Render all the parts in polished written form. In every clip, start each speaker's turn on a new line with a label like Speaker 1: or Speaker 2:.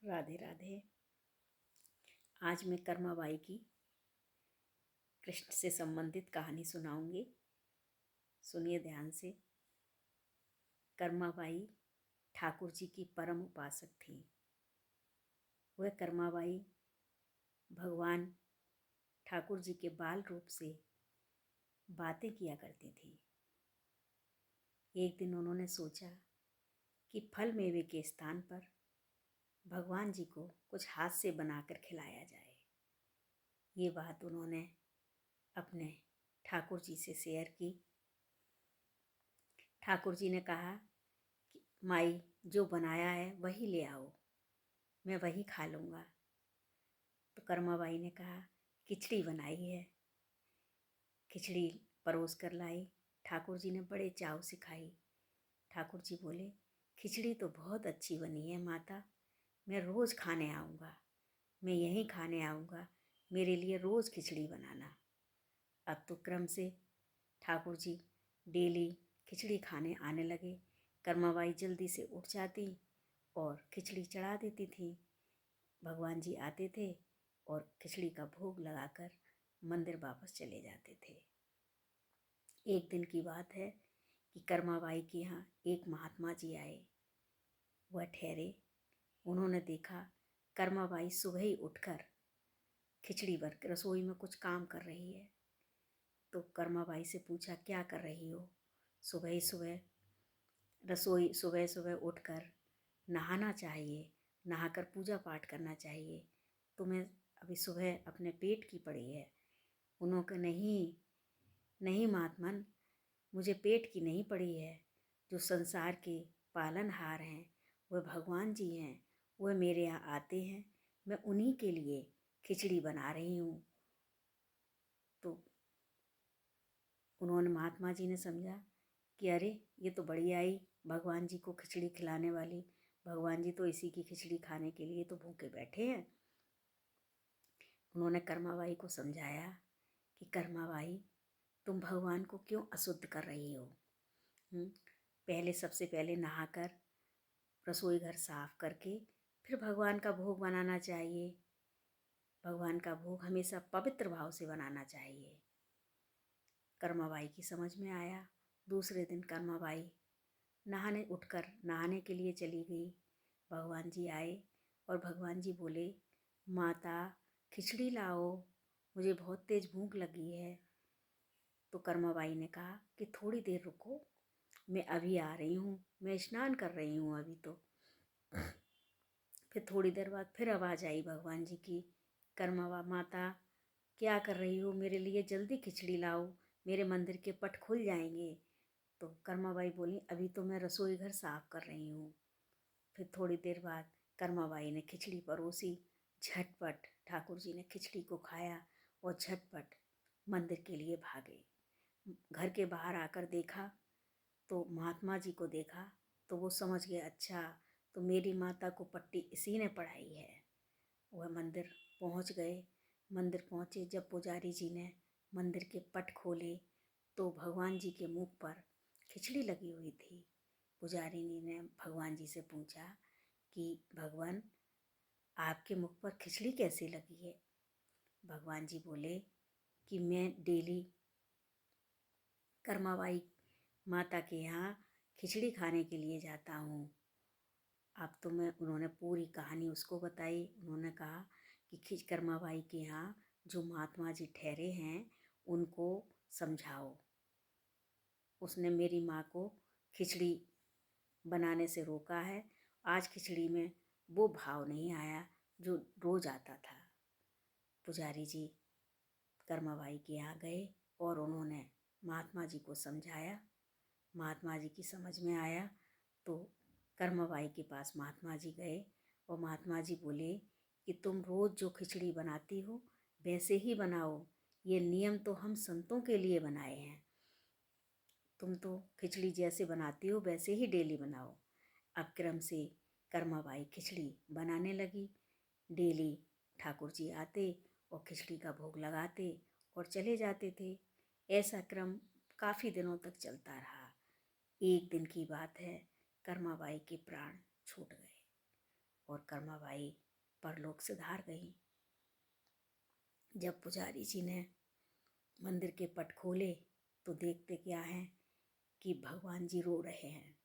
Speaker 1: राधे राधे। आज मैं कर्माबाई की कृष्ण से संबंधित कहानी सुनाऊंगी। सुनिए ध्यान से। कर्माबाई ठाकुर जी की परम उपासक थी। वह कर्माबाई भगवान ठाकुर जी के बाल रूप से बातें किया करती थी। एक दिन उन्होंने सोचा कि फल मेवे के स्थान पर भगवान जी को कुछ हाथ से बनाकर खिलाया जाए। ये बात उन्होंने अपने ठाकुर जी से शेयर की। ठाकुर जी ने कहा कि माई जो बनाया है वही ले आओ, मैं वही खा लूँगा। तो कर्माबाई ने कहा खिचड़ी बनाई है। खिचड़ी परोस कर लाई। ठाकुर जी ने बड़े चाव से खाई। ठाकुर जी बोले खिचड़ी तो बहुत अच्छी बनी है माता, मैं रोज़ खाने आऊँगा, मैं यहीं खाने आऊँगा, मेरे लिए रोज़ खिचड़ी बनाना। अब तो क्रम से ठाकुर जी डेली खिचड़ी खाने आने लगे। कर्माबाई जल्दी से उठ जाती और खिचड़ी चढ़ा देती थी। भगवान जी आते थे और खिचड़ी का भोग लगाकर मंदिर वापस चले जाते थे। एक दिन की बात है कि कर्माबाई के यहाँ एक महात्मा जी आए। वह ठहरे। उन्होंने देखा कर्माबाई सुबह ही उठकर खिचड़ी भर के रसोई में कुछ काम कर रही है। तो कर्माबाई से पूछा क्या कर रही हो? सुबह ही सुबह सुबह उठकर नहाना चाहिए, नहाकर पूजा पाठ करना चाहिए। तुम्हें अभी सुबह अपने पेट की पड़ी है। उन्होंने कहा नहीं नहीं महात्मन, मुझे पेट की नहीं पड़ी है। जो संसार के पालनहार हैं वह भगवान जी हैं, वह मेरे यहाँ आते हैं, मैं उन्हीं के लिए खिचड़ी बना रही हूँ। तो उन्होंने महात्मा जी ने समझा कि अरे ये तो बढ़िया आई भगवान जी को खिचड़ी खिलाने वाली। भगवान जी तो इसी की खिचड़ी खाने के लिए तो भूखे बैठे हैं। उन्होंने कर्माबाई को समझाया कि कर्माबाई तुम भगवान को क्यों अशुद्ध कर रही हो? सबसे पहले नहाकर रसोई घर साफ करके फिर भगवान का भोग बनाना चाहिए। भगवान का भोग हमेशा पवित्र भाव से बनाना चाहिए। कर्माबाई की समझ में आया। दूसरे दिन कर्माबाई नहाने के लिए चली गई। भगवान जी आए और भगवान जी बोले माता खिचड़ी लाओ, मुझे बहुत तेज भूख लगी है। तो कर्माबाई ने कहा कि थोड़ी देर रुको, मैं अभी आ रही हूँ, मैं स्नान कर रही हूँ अभी तो। फिर थोड़ी देर बाद फिर आवाज़ आई भगवान जी की, माता क्या कर रही हो? मेरे लिए जल्दी खिचड़ी लाओ, मेरे मंदिर के पट खुल जाएंगे। तो कर्माबाई बोली अभी तो मैं रसोई घर साफ कर रही हूँ। फिर थोड़ी देर बाद कर्माबाई ने खिचड़ी परोसी। झटपट ठाकुर जी ने खिचड़ी को खाया और झटपट मंदिर के लिए भागे। घर के बाहर आकर देखा तो महात्मा जी को देखा तो वो समझ गए अच्छा तो मेरी माता को पट्टी इसी ने पढ़ाई है। वह मंदिर पहुंच गए। मंदिर पहुंचे जब पुजारी जी ने मंदिर के पट खोले तो भगवान जी के मुख पर खिचड़ी लगी हुई थी। पुजारिनी ने भगवान जी से पूछा कि भगवान आपके मुख पर खिचड़ी कैसे लगी है? भगवान जी बोले कि मैं डेली कर्माबाई माता के यहाँ खिचड़ी खाने के लिए जाता हूँ। अब तो उन्होंने पूरी कहानी उसको बताई। उन्होंने कहा कि कर्माबाई के यहाँ जो महात्मा जी ठहरे हैं उनको समझाओ। उसने मेरी माँ को खिचड़ी बनाने से रोका है। आज खिचड़ी में वो भाव नहीं आया जो रोज आता था। पुजारी जी कर्माबाई के यहाँ गए और उन्होंने महात्मा जी को समझाया। महात्मा जी की समझ में आया तो कर्माबाई के पास महात्मा जी गए और महात्मा जी बोले कि तुम रोज़ जो खिचड़ी बनाती हो वैसे ही बनाओ, ये नियम तो हम संतों के लिए बनाए हैं। तुम तो खिचड़ी जैसे बनाती हो वैसे ही डेली बनाओ। अब क्रम से कर्माबाई खिचड़ी बनाने लगी। डेली ठाकुर जी आते और खिचड़ी का भोग लगाते और चले जाते थे। ऐसा क्रम काफ़ी दिनों तक चलता रहा। एक दिन की बात है, कर्माबाई के प्राण छूट गए और कर्माबाई परलोक सिधार गई। जब पुजारी जी ने मंदिर के पट खोले तो देखते क्या है कि भगवान जी रो रहे हैं।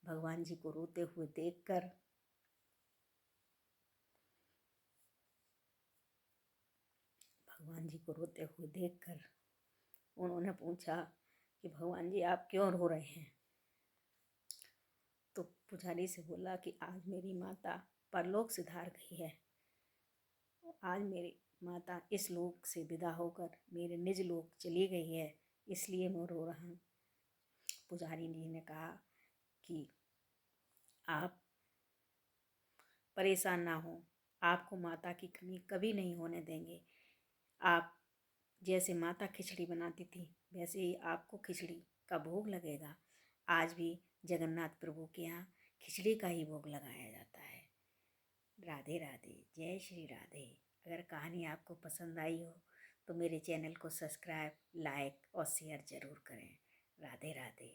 Speaker 1: भगवान जी को रोते हुए देखकर उन्होंने पूछा कि भगवान जी आप क्यों रो रहे हैं। तो पुजारी से बोला कि आज मेरी माता परलोक सिधार गई है। आज मेरी माता इस लोक से विदा होकर मेरे निज लोक चली गई है, इसलिए मैं रो रहा हूँ। पुजारी जी ने कहा कि आप परेशान ना हो, आपको माता की कमी कभी नहीं होने देंगे। आप जैसे माता खिचड़ी बनाती थी वैसे ही आपको खिचड़ी का भोग लगेगा। आज भी जगन्नाथ प्रभु के यहाँ खिचड़ी का ही भोग लगाया जाता है। राधे राधे, जय श्री राधे। अगर कहानी आपको पसंद आई हो तो मेरे चैनल को सब्सक्राइब, लाइक और शेयर ज़रूर करें। राधे राधे।